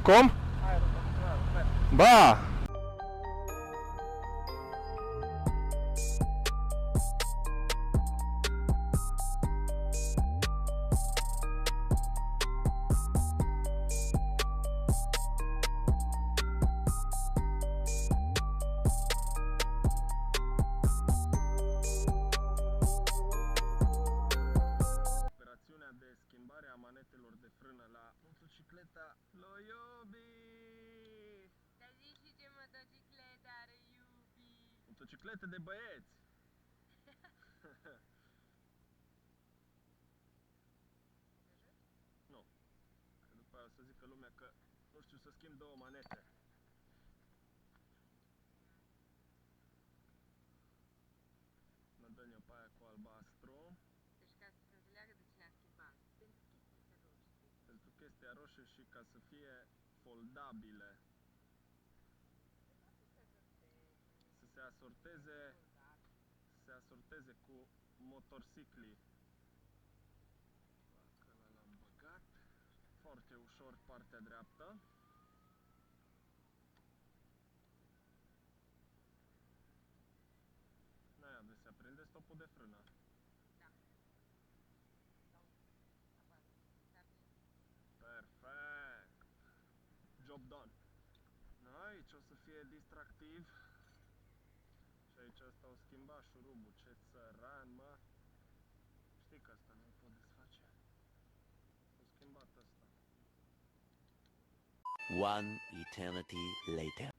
Cum? Ba! Operațiunea de schimbare a manetelor de frână la motocicleta lui Iubi. Dar zici și ce motociclete are Iubi? Motociclete de băieți. Nu. Că după aia o să zică lumea că nu știu să schimb două manete. Mă dă eu pe aia cu albastru. Deci ca să se înțeleagă de cine a schimbat. Pentru chestia roșie și ca să fie foldabile. Să se asorteze cu motorciclii. Ăla l-am băgat. Foarte ușor partea dreaptă. N-aia de se aprinde stopul de frână. Da. Perfect! Job done! Aici o să fie distractiv. Și aici asta o schimba șurubul. Ce țăran, mă! Știi că asta nu-l pot desface. O schimbat asta. One eternity later.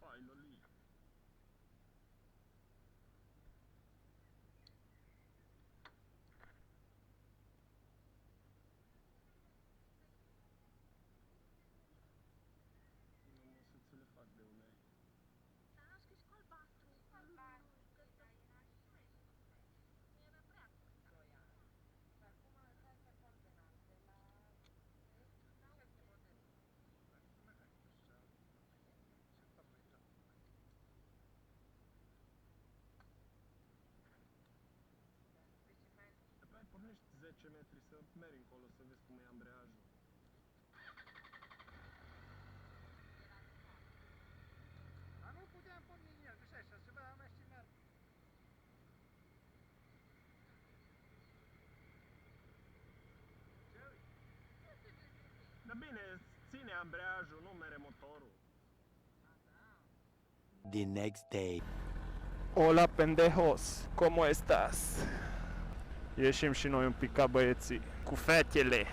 Finally! Nu o să ți le fac de ulei. Dar n-aș că și cu albastru. Albastru, că era așa. Nu era prea croia. Și acum asta este foarte înalt. De la... Ce este modelul? După aia pornești 10 metri să mergi încolo să vezi cum e ambreiajul. Dar nu puteam porni în el, că și așa, se vedea mai și merg. Ce uite? Dar bine, ține ambreiajul, nu mere motorul. The next day. Hola, pendejos! ¿Cómo estás? Ieșim și noi un pic ca băieții, cu fetele.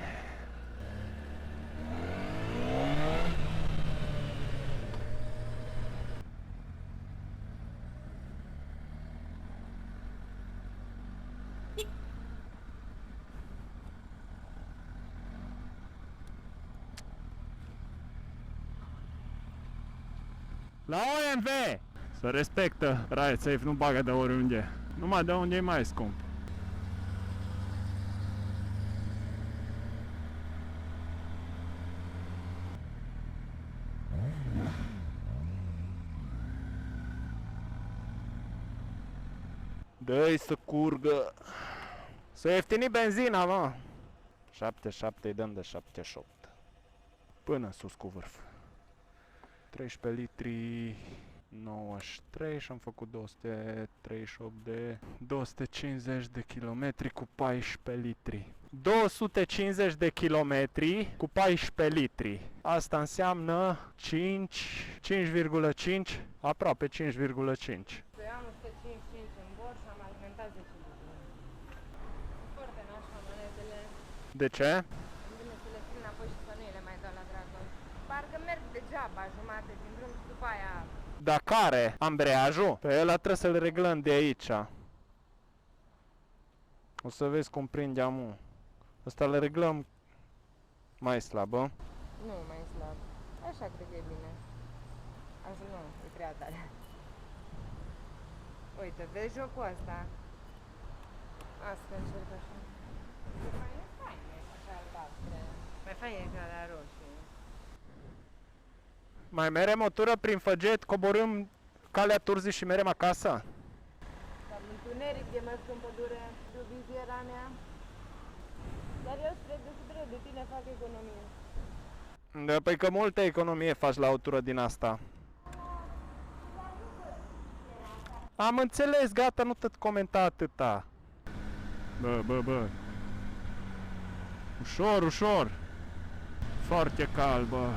La OMV! Să respectă Riot Safe, nu bagă de oriunde. Numai de unde e mai scump. Dă-i să curgă. Să ieftini benzina, mă. 77 îi dăm de 78. Până sus cu vârf. 13 litri 93 și am făcut 238 de 250 de kilometri cu 14 litri. 250 de kilometri cu 14 litri. Asta înseamnă 5,5, aproape 5,5. Eu am 155 în bor și am alimentat 10 litri. Foarte nașpa manetele. De ce? Îmi vine să le țin înapoi și să nu le mai dau la dragul. Parcă merg degeaba jumate din drum și după aia... Dar care? Ambreiajul? Pe ăla trebuie să-l reglăm de aici. O să vezi cum prinde amu. Ăsta le reglăm mai slabă. Nu, mai slab. Așa cred că e bine. Așa nu, e prea tare. Uite, vezi jocul ăsta? Asta încerc așa. E fain, așa albastre. Mai fain e ca la roșii. Mai merem o tură prin Făget, coborâm Calea Turzii și merem acasă? Cam întuneric, e mers în pădure, după viziera mea. Dar eu spre deosebire de tine fac economie. Da, păi că multă economie faci la o tură din asta. Am înțeles, gata, nu tot comenta atâta. Bă. Ușor, ușor. Foarte cald, bă.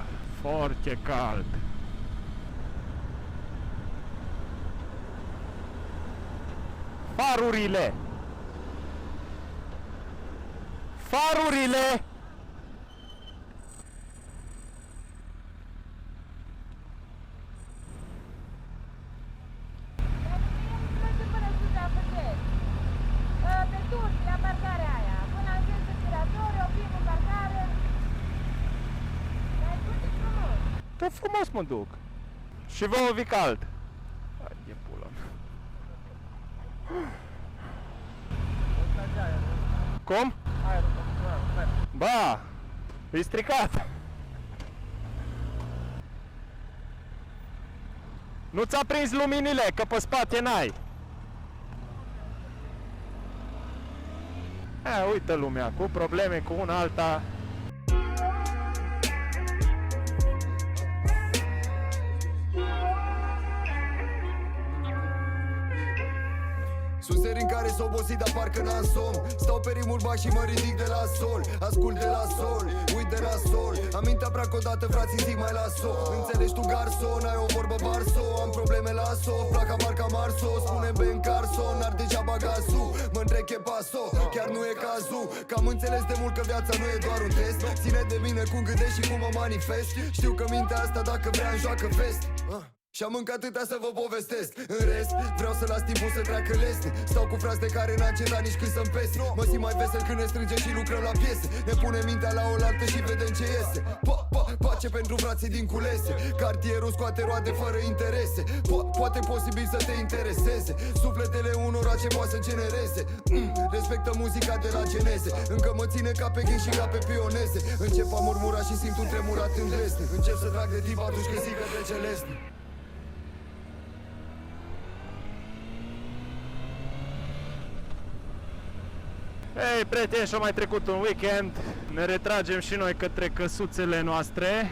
Foarte cald. Farurile! Farurile! Pe Turci, la parcarea aia. Până ajungi respiratori, oprim în parcare. Dar foarte frumos. Tot frumos mă duc. Și vouă vi cald. Hai de pula mea. Cum? Aerul condiționat, Ba! E stricat. Nu ți-a prins luminile, că pe spate n-ai. Uite lumea, cu probleme cu una alta. Sunt seri în care s-o obosit, dar parcă n-am somn. Stau pe rimuri mari și mă ridic de la sol. Ascult de la sol, uit de la sol. Amintea prea odată, frații, zic mai las-o. Înțelegi tu, garson, ai o vorbă barso. Am probleme la sof, placa marca Marso. Spune Ben Carson, ar degeaba gazul. Mă întrec e paso, chiar nu e cazul. Că am înțeles de mult că viața nu e doar un test. Ține de mine cum gândesc și cum mă manifest. Știu că mintea asta dacă vrea îmi joacă fest. Și-am încă atâta să vă povestesc. În rest, vreau să las timpul să treacă lest. Stau cu frați de care n-am cetat nici când să-mi pese. Mă simt mai vesel când ne strângem și lucrăm la piese. Ne punem mintea la oaltă și vedem ce iese. Pace pentru frații din culese. Cartierul scoate roade fără interese. Poate posibil să te intereseze sufletele unora ce poate să genereze. Respectă muzica de la geneze. Încă mă ține ca pe ghin și ca pe pioneze. Încep a murmura și simt un tremurat în lesne. Încep să trag de tip atunci când zic că trece lesne. Ei, prieteni, și-a mai trecut un weekend. Ne retragem și noi către căsuțele noastre.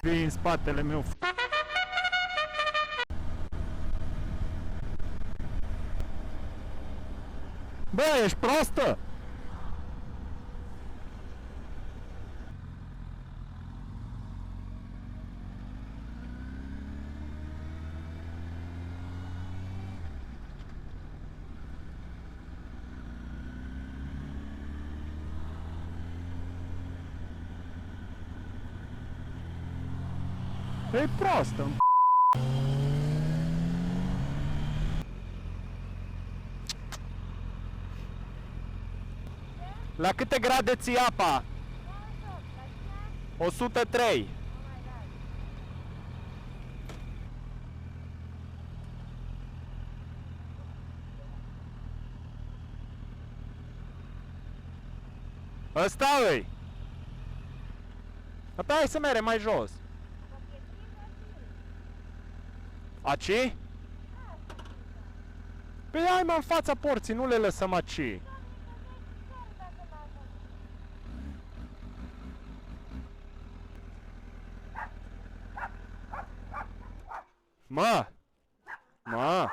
Vii în spatele meu. Bă, ești proastă? E proastă. La câte grade ții apa? 103. Ăsta îi! Apă hai să merem mai jos. Aci? Păi hai mă în fața porții, nu le lăsăm aci. Mă! Mă!